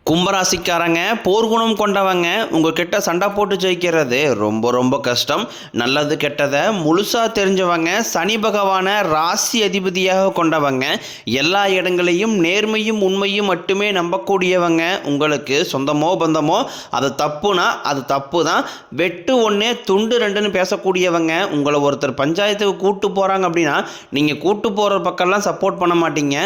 கும்பராசிக்காரங்க போர்க்குணம் கொண்டவங்க உங்ககிட்ட சண்டை போட்டு ஜெயிக்கிறது ரொம்ப ரொம்ப கஷ்டம். நல்லது கெட்டதை முழுசாக தெரிஞ்சவங்க, சனி பகவானை ராசி அதிபதியாக கொண்டவங்க, எல்லா இடங்களையும் நேர்மையும் உண்மையும் மட்டுமே நம்பக்கூடியவங்க. உங்களுக்கு சொந்தமோ பந்தமோ அது தப்புனா அது தப்பு தான், வெட்டு ஒன்று துண்டு ரெண்டுன்னு பேசக்கூடியவங்க. உங்களை ஒருத்தர் பஞ்சாயத்துக்கு கூட்டு போகிறாங்க அப்படின்னா நீங்கள் கூட்டு போகிற பக்கம்லாம் சப்போர்ட் பண்ண மாட்டீங்க.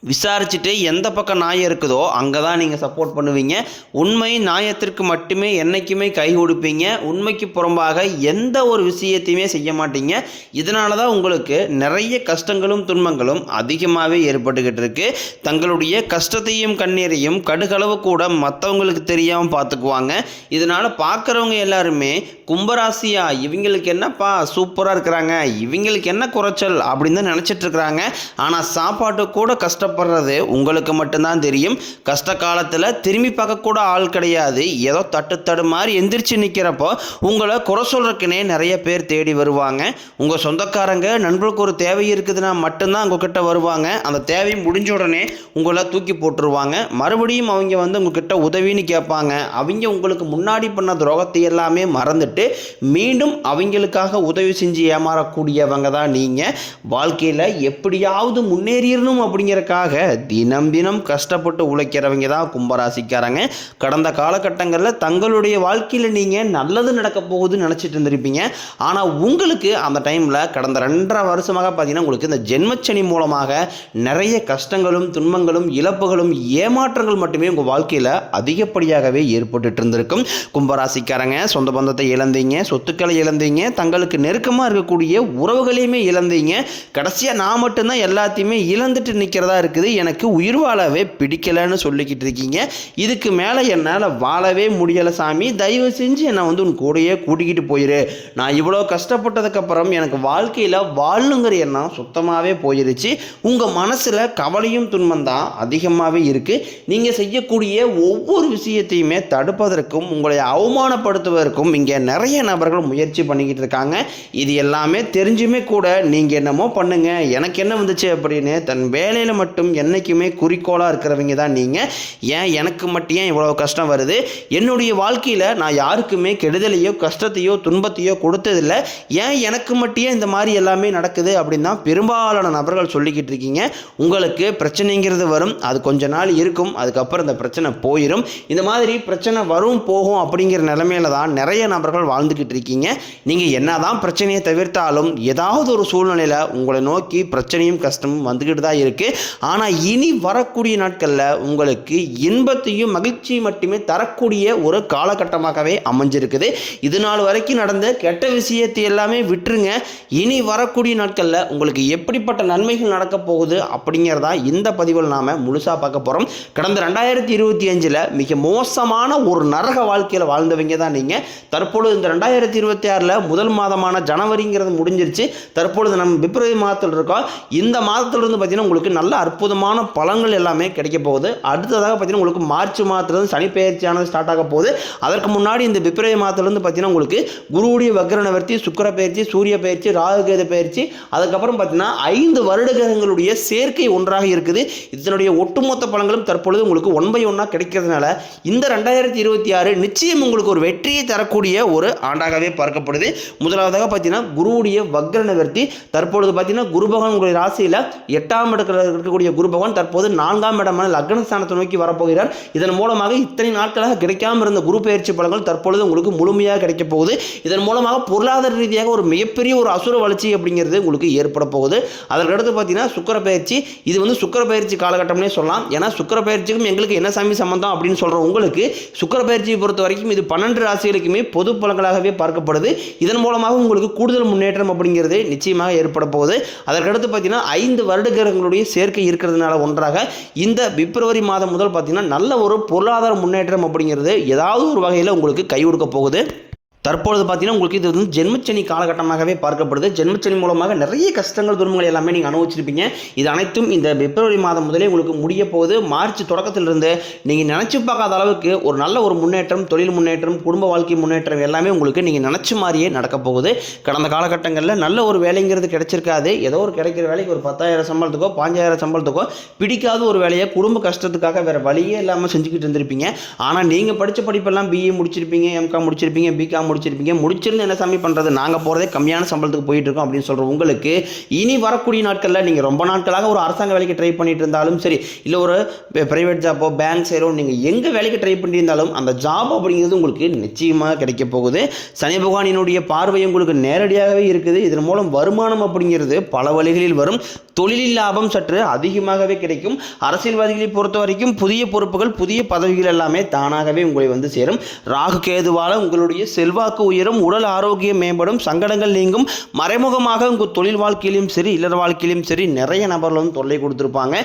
விசாரிச்சுட்டு எந்த பக்கம் நியாயம் இருக்குதோ அங்கே தான் நீங்கள் சப்போர்ட் பண்ணுவீங்க. உண்மை நியாயத்திற்கு மட்டுமே என்றைக்குமே கை கொடுப்பீங்க. உண்மைக்கு புறம்பாக எந்த ஒரு விஷயத்தையுமே செய்ய மாட்டீங்க. இதனால தான் உங்களுக்கு நிறைய கஷ்டங்களும் துன்பங்களும் அதிகமாகவே ஏற்பட்டுக்கிட்டு இருக்கு. தங்களுடைய கஷ்டத்தையும் கண்ணீரையும் கடுகளவு கூட மற்றவங்களுக்கு தெரியாமல் பார்த்துக்குவாங்க. இதனால் பார்க்குறவங்க எல்லாருமே கும்பராசியா இவங்களுக்கு என்னப்பா சூப்பராக இருக்கிறாங்க, இவங்களுக்கு என்ன குறைச்சல் அப்படின்னு தான் நினச்சிட்டு இருக்கிறாங்க. ஆனால் சாப்பாட்டு கூட கஷ்டப்படுறது உங்களுக்கு மட்டும்தான் தெரியும். கஷ்ட காலத்தில் திரும்பி பார்க்கக்கூட ஆள் கிடையாது. ஏதோ தட்டு மாதிரி எந்திரிச்சு நிற்கிறப்போ உங்களை குறை சொல்றதுக்குனே நிறைய பேர் தேடி வருவாங்க. உங்கள் சொந்தக்காரங்க நண்பர்களுக்கு ஒரு தேவை இருக்குதுன்னா மட்டும்தான் உங்ககிட்ட வருவாங்க. அந்த தேவை முடிஞ்ச உடனே உங்களை தூக்கி போட்டுருவாங்க. மறுபடியும் அவங்க உங்ககிட்ட உதவின்னு கேட்பாங்க. அவங்க உங்களுக்கு முன்னாடி பண்ண துரோகத்தை எல்லாமே மறந்துட்டு மீண்டும் அவங்களுக்காக உதவி செஞ்சு ஏமாறக்கூடியவங்க தான் நீங்கள். வாழ்க்கையில் எப்படியாவது முன்னேறிடணும் அப்படிங்கிறக்காக தினம் தினம் கஷ்டப்பட்டு உழைக்கிறவங்க தான் கும்பராசிக்காரங்க. கடந்த காலகட்டங்களில் தங்களுடைய வாழ்க்கையில் நீங்கள் நல்லது நடக்க போகுதுன்னு நினச்சிட்டு இருந்திருப்பீங்க. ஆனால் உங்களுக்கு அந்த டைமில் கடந்த 2.5 வருஷமாக பார்த்தீங்கன்னா உங்களுக்கு இந்த ஜென்மச்சனி மூலமாக நிறைய கஷ்டங்களும் துன்பங்களும் இழப்புகளும் ஏமாற்றங்கள் மட்டுமே உங்கள் வாழ்க்கையில் அதிகப்படியாகவே ஏற்பட்டு இருந்திருக்கும். கும்பராசிக்காரங்க சொந்த பந்தத்தை இழந்தீங்க, சொத்துக்களை இழந்தீங்க, தங்களுக்கு நெருக்கமாக இருக்கக்கூடிய உறவுகளையுமே இழந்தீங்க. கடைசியாக நான் மட்டும்தான் எல்லாத்தையுமே இழந்துட்டு நிற்கிறதா இருக்குது, எனக்கு உயிர் வாழவே பிடிக்கலைன்னு சொல்லிக்கிட்டு இருக்கீங்க. இதுக்கு மேலே என்னால் வாழவே முடியலை சாமி, தயவு செஞ்சு என்னை உன் கூடையே கூட்டிக்கிட்டு போயிரு. நான் இவ்வளோ கஷ்டப்பட்டதுக்கப்புறம் எனக்கு வாழ்க்கையில் வாழணுங்கிற எண்ணம் சுத்தமாகவே போயிருச்சு. உங்கள் மனசில் கவலையும் துன்பம் தான் அதிகமாகவே இருக்குது. நீங்கள் செய்யக்கூடிய ஒவ்வொரு விஷயத்தையுமே தடுப்பதற்கும் உங்களை அவமானப்படுத்துவதற்கும் இங்கே நிறைய நபர்கள் முயற்சி பண்ணிக்கிட்டு இருக்காங்க. இது எல்லாமே தெரிஞ்சுமே கூட நீங்கள் என்னமோ பண்ணுங்க, எனக்கு என்ன வந்துச்சு அப்படின்னு தன் வேலையில் மட்டும் என்றைக்குமே குறிக்கோளாக இருக்கிறவங்க தான் நீங்கள். ஏன் எனக்கு மட்டும் ஏன் இவ்வளோ கஷ்டம் வருது, என்னுடைய வாழ்க்கையில் நான் யாருக்குமே கெடுதலையோ கஷ்டத்தையோ துன்பத்தையோ கொடுத்ததில்லை, ஏன் எனக்கு மட்டும் இந்த மாதிரி எல்லாமே நடக்குது அப்படின்னு தான் பெரும்பாலான நபர்கள் சொல்லிக்கிட்டு இருக்கீங்க. உங்களுக்கு பிரச்சனைங்கிறது வரும், அது கொஞ்ச நாள் இருக்கும், அதுக்கப்புறம் இந்த பிரச்சனை போயிடும். இந்த மாதிரி பிரச்சனை வரும் போகும் அப்படிங்கிற நிலைமையில தான் நிறைய நபர்கள் வாழ்ந்துக்கிட்டு இருக்கீங்க. நீங்கள் என்னதான் பிரச்சனையை தவிர்த்தாலும் ஏதாவது ஒரு சூழ்நிலையில் உங்களை நோக்கி பிரச்சனையும் கஷ்டமும் வந்துக்கிட்டு தான் இருக்குது. ஆனால் இனி வரக்கூடிய நாட்களில் உங்களுக்கு இன்பத்தையும் மகிழ்ச்சியும் மட்டுமே தரக்கூடிய ஒரு காலகட்டமாகவே அமைஞ்சிருக்குது. இது நாள் வரைக்கும் நடந்த கெட்ட விஷயத்தை எல்லாமே விட்டுருங்க. இனி வரக்கூடிய நாட்களில் உங்களுக்கு எப்படிப்பட்ட நன்மைகள் நடக்க போகுது அப்படிங்கிறதா இந்த பதிவில் நாம் முழுசாக பார்க்க போகிறோம். கடந்த 2025 மிக மோசமான ஒரு நரக வாழ்க்கையில் வாழ்ந்தவங்க தான் நீங்கள். தற்பொழுது இந்த 2026 முதல் மாதமான ஜனவரிங்கிறது முடிஞ்சிருச்சு. தற்பொழுது நம்ம பிப்ரவரி மாதத்தில் இருக்கோம். இந்த மாதத்திலிருந்து பார்த்தீங்கன்னா உங்களுக்கு நல்ல அற்புதமான பலன்கள் எல்லாமே கிடைக்க போகுது. அடுத்ததாக பார்த்தீங்கன்னா உங்களுக்கு மார்ச் மாதத்துலேருந்து சனி பெயர்ச்சியானது ஸ்டார்ட் ஆக போகுது. அதற்கு முன்னாடி இந்த பிப்ரவரி மாதத்திலிருந்து பார்த்தீங்கன்னா உங்களுக்கு குருவுடைய வக்ர நிவர்த்தி, சுக்கிர பயிற்சி, சூரிய பயிற்சி, ராகுகேது பயிற்சி, அதுக்கப்புறம் பார்த்தீங்கன்னா 5 வருட கிரகங்களுடைய சேர்க்கை ஒன்றாக இருக்குது. இதனுடைய ஒட்டுமொத்த பலன்களும் தற்பொழுது உங்களுக்கு 1 by 1 கிடைக்கிறதுனால இந்த 2026 நிச்சயம் உங்களுக்கு ஒரு வெற்றியை தரக்கூடிய ஒரு ஆண்டாகவே பார்க்கப்படுது. முதலாவதாக பார்த்தீங்கன்னா குருவுடைய வக்ர நிவர்த்தி. தற்பொழுது பார்த்தீங்கன்னா குரு பகவான் உங்களுடைய ராசியில் 8ஆம் இடத்துல இருக்கக்கூடிய குரு பகவான் தற்போது 4ஆம் இடமான லக்னஸ்தானத்தை நோக்கி வரப்போகிறார். இதன் மூலமாக இத்தனை நாட்களாக கிடைக்காமல் இருந்த குரு பயிற்சி பலன்கள் தற்பொழுது உங்களுக்கு முழுமையாக கிடைக்க போகுது. இதன் மூலமாக பொருளாதார ரீதியாக ஒரு மிகப்பெரிய ஒரு அசுர வளர்ச்சி அப்படிங்கிறது உங்களுக்கு ஏற்பட போகுது. அதற்கடுத்து பார்த்தீங்கன்னா சுக்கிர பயிற்சி. இது சுக்கிர பயிற்சி காலகட்டம்னே சொல்லலாம். ஏன்னா சுக்கிர பயிற்சிக்கும் எங்களுக்கு என்ன சாமி சம்பந்தம் அப்படின்னு சொல்ற உங்களுக்கு சுக்கிர பயிற்சியை பொறுத்த வரைக்கும் இது 12 ராசிகளுக்குமே பொது பலன்களாகவே பார்க்கப்படுது. இதன் மூலமாக உங்களுக்கு கூடுதல் முன்னேற்றம் அப்படிங்கிறது நிச்சயமாக ஏற்பட போகுது. அதற்கடுத்து பார்த்தீங்கன்னா 5 வருட கிரகங்களுடைய சேர்க்கை இருக்கிறதுனால ஒன்றாக இந்த பிப்ரவரி மாதம் முதல் பார்த்தீங்கன்னா நல்ல ஒரு பொருளாதார முன்னேற்றம் அப்படிங்கிறது ஏதாவது ஒரு வகையில் உங்களுக்கு கை கொடுக்க போகுது. தற்பொழுது பார்த்தீங்கன்னா உங்களுக்கு இது வந்து ஜென்மச்சனி காலகட்டமாகவே பார்க்கப்படுது. ஜென்மச்சனி மூலமாக நிறைய கஷ்டங்கள் துன்பங்கள் எல்லாமே நீங்கள் அனுபவிச்சிருப்பீங்க. இது அனைத்தும் இந்த பிப்ரவரி மாதம் முதலே உங்களுக்கு முடிய போகுது. மார்ச் தொடக்கத்திலிருந்து நீங்கள் நினச்சி பார்க்காத அளவுக்கு ஒரு நல்ல ஒரு முன்னேற்றம், தொழில் முன்னேற்றம், குடும்ப வாழ்க்கை முன்னேற்றம் எல்லாமே உங்களுக்கு நீங்கள் நினச்ச மாதிரியே நடக்க போகுது. கடந்த காலகட்டங்களில் நல்ல ஒரு வேலைங்கிறது கிடைச்சிருக்காது. ஏதோ ஒரு கிடைக்கிற வேலைக்கு ஒரு 10,000 சம்பளத்துக்கோ 5,000 சம்பளத்துக்கோ பிடிக்காத ஒரு வேலையை குடும்ப கஷ்டத்துக்காக வேறு வழியே இல்லாமல் செஞ்சுக்கிட்டு இருந்திருப்பீங்க. ஆனால் நீங்கள் படித்த படிப்பெல்லாம் பிஏ முடிச்சிருப்பீங்க, எம்காம் முடிச்சிருப்பீங்க, பிகாம் முடிச்சிருப்பீங்க. முடிச்சிருந்து என்ன சாமி பண்ணுறது, நாங்கள் போகிறதே கம்மியான சம்பளத்துக்கு போயிட்டு இருக்கோம் அப்படின்னு சொல்கிற உங்களுக்கு இனி வரக்கூடிய நாட்களில் நீங்கள் ரொம்ப நாட்களாக ஒரு அரசாங்க வேலைக்கு ட்ரை பண்ணிட்டு இருந்தாலும் சரி, இல்லை ஒரு பிரைவேட் ஜாப்போ பேங்க் சைடோ நீங்கள் எங்கே வேலைக்கு ட்ரை பண்ணியிருந்தாலும் அந்த ஜாப் அப்படிங்கிறது உங்களுக்கு நிச்சயமாக கிடைக்க போகுது. சனி பகவானினுடைய பார்வை உங்களுக்கு நேரடியாகவே இருக்குது. இதன் மூலம் வருமானம் அப்படிங்கிறது பல வழிகளில் வரும். தொழிலில் லாபம் சற்று அதிகமாகவே கிடைக்கும். அரசியல்வாதிகளை பொறுத்த வரைக்கும் புதிய பொறுப்புகள், புதிய பதவிகள் எல்லாமே தானாகவே உங்களை வந்து சேரும். ராகு கேதுவால் உங்களுடைய செல்வாக்கு உயரும், உடல் ஆரோக்கியம் மேம்படும், சங்கடங்கள் நீங்கும். மறைமுகமாக உங்கள் தொழில் வாழ்க்கையிலும் சரி இல்லற வாழ்க்கையிலும் சரி நிறைய நபர்கள் வந்து தொல்லை கொடுத்துருப்பாங்க.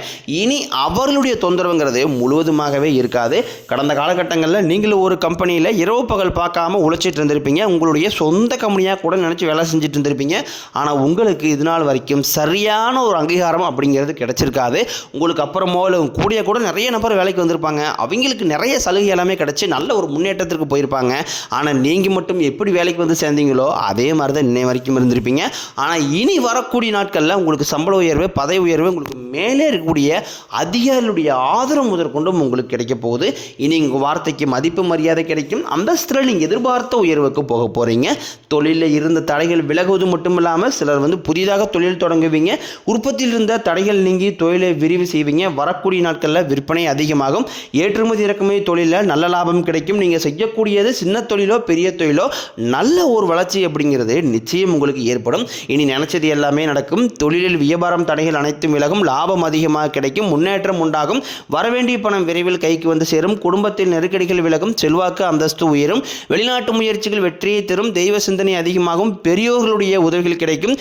இனி அவர்களுடைய தொந்தரவுங்கிறது முழுவதுமாகவே இருக்காது. கடந்த காலகட்டங்களில் நீங்கள் ஒரு கம்பெனியில் இரவு பகல் பார்க்காம உழைச்சிட்டு இருந்திருப்பீங்க. உங்களுடைய சொந்த கம்பெனியாக கூட நினச்சி வேலை செஞ்சுட்டு இருந்திருப்பீங்க. ஆனால் உங்களுக்கு இது நாள் வரைக்கும் சரியான ஒரு அங்கீகாரம் அப்படிங்கிறது கிடைச்சிருக்காது. உங்களுக்கு அப்புறமோ இல்லை கூட நிறைய நபர் வேலைக்கு வந்திருப்பாங்க. அவங்களுக்கு நிறைய சலுகை எல்லாமே கிடைச்சி நல்ல ஒரு முன்னேற்றத்திற்கு போயிருப்பாங்க. ஆனால் நீங்கள் மட்டும் எப்படி வேலைக்கு வந்து சேர்ந்தீங்களோ அதே மாதிரி தான் இன்னை வரைக்கும் இருந்திருப்பீங்க. ஆனால் இனி வரக்கூடிய நாட்களில் உங்களுக்கு சம்பள உயர்வு, பதவி உயர்வு, உங்களுக்கு மேலே இருக்கக்கூடிய அதிகாரிகளுடைய ஆதரவு முதற்கொண்டும் உங்களுக்கு கிடைக்க போகுது. இனி உங்கள் வார்த்தைக்கு மதிப்பு மரியாதை கிடைக்கும். அந்தஸ்தில் நீங்கள் எதிர்பார்த்த உயர்வுக்கு போக போகிறீங்க. தொழிலில் இருந்த தடைகள் விலகுவது மட்டும் இல்லாமல் சிலர் வந்து புதிதாக தொழில் தொடங்குவீங்க. உற்பத்தியில் இருந்த தடைகள் நீங்கி தொழிலை விரிவு செய்வீங்க. வரக்கூடிய நாட்களில் விற்பனை அதிகமாகும். ஏற்றுமதி இறக்குமதி தொழிலில் நல்ல லாபம் கிடைக்கும். நீங்கள் செய்யக்கூடியது சின்ன தொழிலோ பெரிய தொழிலோ நல்ல ஒரு வளர்ச்சி அப்படிங்கிறது நிச்சயம் உங்களுக்கு ஏற்படும். இனி நினைச்சது எல்லாமே நடக்கும். தொழிலில் வியாபாரம் தடைகள் அனைத்தும் விலகும். லாபம் அதிகமாக கிடைக்கும். முன்னேற்றம் உண்டாகும். வரவேண்டிய பணம் விரைவில் கைக்கு வந்து சேரும். குடும்பத்தில் நெருக்கடிகள் விலகும். செல்வாக்கு அந்தஸ்து உயரும். வெளிநாட்டு முயற்சிகள் வெற்றியை தரும். தெய்வ சிந்தனை அதிகமாகும். பெரியோர்களுடைய உதவிகள் கிடைக்கும்.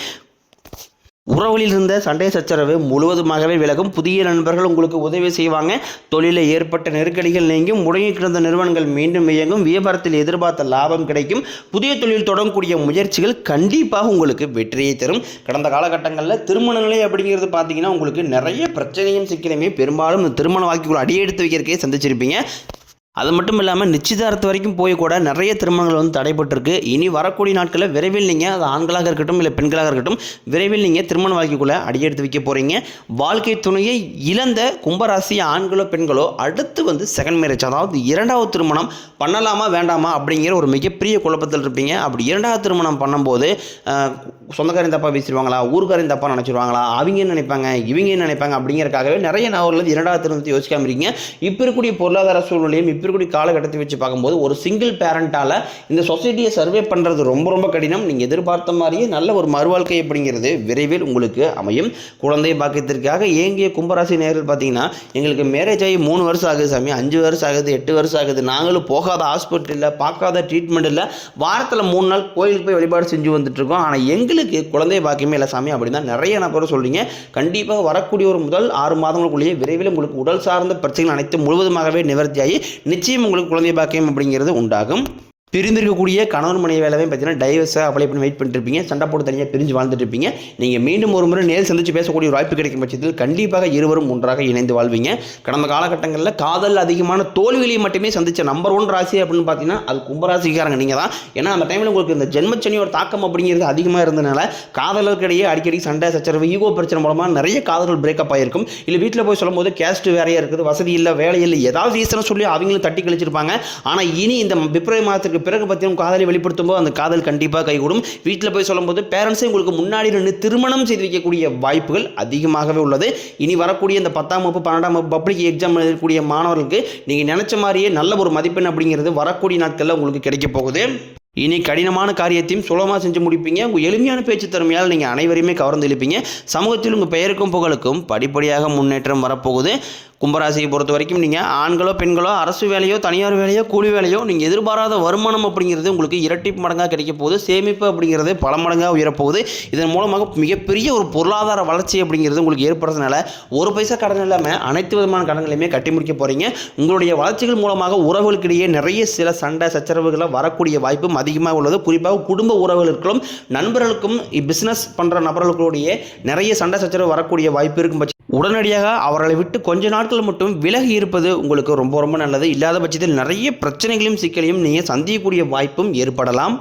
உறவுகளில் இருந்த சண்டை சச்சரவு முழுவதுமாகவே விலகும். புதிய நண்பர்கள் உங்களுக்கு உதவி செய்வாங்க. தொழிலில் ஏற்பட்ட நெருக்கடிகள் நீங்கும். முடங்கி கிடந்த நிறுவனங்கள் மீண்டும் இயங்கும். வியாபாரத்தில் எதிர்பார்த்த லாபம் கிடைக்கும். புதிய தொழில் தொடங்கக்கூடிய முயற்சிகள் கண்டிப்பாக உங்களுக்கு வெற்றியை தரும். கடந்த காலகட்டங்களில் திருமண நிலை அப்படிங்கிறது பார்த்தீங்கன்னா உங்களுக்கு நிறைய பிரச்சனையும் சிக்கலையுமே பெரும்பாலும் இந்த திருமண வாழ்க்கைக்குள்ள அடியெடுத்து வைக்கிறக்கே சந்திச்சிருப்பீங்க. அது மட்டும் இல்லாமல் நிச்சயதார்த்தம் வரைக்கும் போய் கூட நிறைய திருமணங்கள் வந்து தடைப்பட்டிருக்கு. இனி வரக்கூடிய நாட்களில் விரைவில் நீங்கள் அது ஆண்களாக இருக்கட்டும் இல்லை பெண்களாக இருக்கட்டும் விரைவில் நீங்கள் திருமண வாழ்க்கைக்குள்ளே அடியெடுத்து வைக்க போகிறீங்க. வாழ்க்கை துணையை இழந்த கும்பராசி ஆண்களோ பெண்களோ அடுத்து வந்து செகண்ட் மேரேஜ், அதாவது இரண்டாவது திருமணம் பண்ணலாமா வேண்டாமா அப்படிங்கிற ஒரு மிகப்பெரிய குழப்பத்தில் இருப்பீங்க. அப்படி இரண்டாவது திருமணம் பண்ணும்போது சொந்தக்காரையும் தப்பாக பேசிடுவாங்களா, ஊருக்காரையும் தப்பாக நினச்சிடுவாங்களா, அவங்க என்ன நினைப்பாங்க இவங்க என்ன நினைப்பாங்க அப்படிங்கிறக்காகவே நிறைய நபர்கள் இரண்டாவது திருமணத்தை யோசிக்காமல் இருக்கீங்க. இப்போ இருக்கக்கூடிய பொருளாதார சூழ்நிலையும் இப்போ இருக்கக்கூடிய காலகட்டத்தை வச்சு பார்க்கும்போது ஒரு சிங்கிள் பேரண்டால் இந்த சொசைட்டியை சர்வே பண்ணுறது ரொம்ப ரொம்ப கடினம். நீங்கள் எதிர்பார்த்த மாதிரியே நல்ல ஒரு மறுவாழ்க்கை அப்படிங்கிறது விரைவில் உங்களுக்கு அமையும். குழந்தை பாக்கியத்திற்காக ஏங்கிய கும்பராசி நேயர்கள் பார்த்தீங்கன்னா எங்களுக்கு மேரேஜ் ஆகி 3 வருஷம் ஆகுது சாமி, 5 வருஷம் ஆகுது, 8 வருஷம் ஆகுது, நாங்களும் போகாத ஹாஸ்பிட்டல் இல்லை, பார்க்காத ட்ரீட்மெண்ட் இல்லை, வாரத்தில் 3 நாள் கோயிலுக்கு போய் வழிபாடு செஞ்சு வந்துட்டுருக்கோம், ஆனால் எங்களுக்கு குழந்தை பாக்கியமே இல்லை சாமி அப்படின்னு தான் நிறைய நபர் சொல்கிறீங்க. கண்டிப்பாக வரக்கூடிய ஒரு முதல் 6 மாதங்களுக்குள்ளேயே விரைவில் உங்களுக்கு உடல் சார்ந்த பிரச்சனைகள் அனைத்து முழுவதுமாகவே நிவர்த்தியாகி நிச்சயம் உங்களுக்கு குழந்தை பாக்கியம் அப்படிங்கிறது உண்டாகும். பிரிந்திருக்கக்கூடிய கணவன் மனைவி வேலையை பார்த்தீங்கன்னா டைவர்ஸாக அப்ளை பண்ணி வெயிட் பண்ணிட்டு இருப்பீங்க. சண்டை போட்டு தனியாக பிரிஞ்சு வாழ்ந்துட்டு இருப்பீங்க. நீங்கள் மீண்டும் ஒரு முறை நேரில் சந்தித்து பேசக்கூடிய ஒரு வாய்ப்பு கிடைக்கும் பட்சத்தில் கண்டிப்பாக இருவரும் ஒன்றாக இணைந்து வாழ்வீங்க. கடந்த காலகட்டங்களில் காதல் அதிகமான தோல்விகளை மட்டுமே சந்தித்த நம்பர் 1 ராசி அப்படின்னு பார்த்தீங்கன்னா அது கும்பராசிக்காரங்க நீங்கள் தான். ஏன்னா அந்த டைமில் உங்களுக்கு இந்த ஜென்மச்சனியோட தாக்கம் அப்படிங்கிறது அதிகமாக இருந்ததுனால காதலர்களிடையே அடிக்கடி சண்டை சச்சரவு ஈகோ பிரச்சனை மூலமாக நிறைய காதல்கள் பிரேக்கப் ஆகிருக்கும். இல்லை வீட்டில் போய் சொல்லும்போது கேஸ்ட் வேறையாக இருக்குது, வசதி இல்லை, வேலை இல்லை, ஏதாவது ரீசனை சொல்லி அவங்களும் தட்டி கழிச்சிருப்பாங்க. ஆனால் இனி இந்த பிப்ரவரி மாதத்துக்கு பிறகு பற்றியும் காதலை வெளிப்படுத்தும் போது அந்த காதல் கண்டிப்பாக கைகூடும். வீட்டில் போய் சொல்லும்போது பேரண்ட்ஸே உங்களுக்கு முன்னாடி நின்று திருமணம் செய்து வைக்கக்கூடிய வாய்ப்புகள் அதிகமாகவே உள்ளது. இனி வரக்கூடிய இந்த 10ஆம் வகுப்பு 12ஆம் வகுப்பு பப்ளிக் எக்ஸாம் எழுதக்கூடிய மாணவர்களுக்கு நீங்கள் நினைச்ச மாதிரியே நல்ல ஒரு மதிப்பெண் அப்படிங்கிறது வரக்கூடிய நாட்களில் உங்களுக்கு கிடைக்க போகுது. இனி கடினமான காரியத்தையும் சுலபமாக செஞ்சு முடிப்பீங்க. உங்கள் எளிமையான பேச்சு திறமையால் நீங்கள் அனைவரையுமே கவர்ந்து எழுப்பீங்க. சமூகத்தில் உங்கள் பெயருக்கும் புகழுக்கும் படிப்படியாக முன்னேற்றம் வரப்போகுது. கும்பராசியை பொறுத்த வரைக்கும் நீங்கள் ஆண்களோ பெண்களோ அரசு வேலையோ தனியார் வேலையோ கூலி வேலையோ நீங்கள் எதிர்பாராத வருமானம் அப்படிங்கிறது உங்களுக்கு இரட்டிப்பு மடங்காக கிடைக்க போகுது. சேமிப்பு அப்படிங்கிறது பல மடங்காக உயரப்போகுது. இதன் மூலமாக மிகப்பெரிய ஒரு பொருளாதார வளர்ச்சி அப்படிங்கிறது உங்களுக்கு ஏற்படுறதுனால ஒரு பைசா கடன் இல்லாமல் அனைத்து விதமான கடன்களையுமே கட்டி முடிக்க போகிறீங்க. உங்களுடைய வளர்ச்சிகள் மூலமாக உறவுகளுக்கிடையே நிறைய சில சண்டை சச்சரவுகளை வரக்கூடிய வாய்ப்பும் அதிகமாக உள்ளது. குறிப்பாக குடும்ப உறவுகளுக்கும் நண்பர்களுக்கும் பிஸ்னஸ் பண்ணுற நபர்களுடைய நிறைய சண்டை சச்சரவு வரக்கூடிய வாய்ப்பு இருக்கும் பட்சம் உடனடியாக அவர்களை விட்டு கொஞ்ச நாட்கள் மட்டும் விலகி இருப்பது உங்களுக்கு ரொம்ப ரொம்ப நல்லது. இல்லாத பட்சத்தில் நிறைய பிரச்சனைகளையும் சிக்கலையும் நீங்கள் சந்திக்கக்கூடிய வாய்ப்பும் ஏற்படலாம்.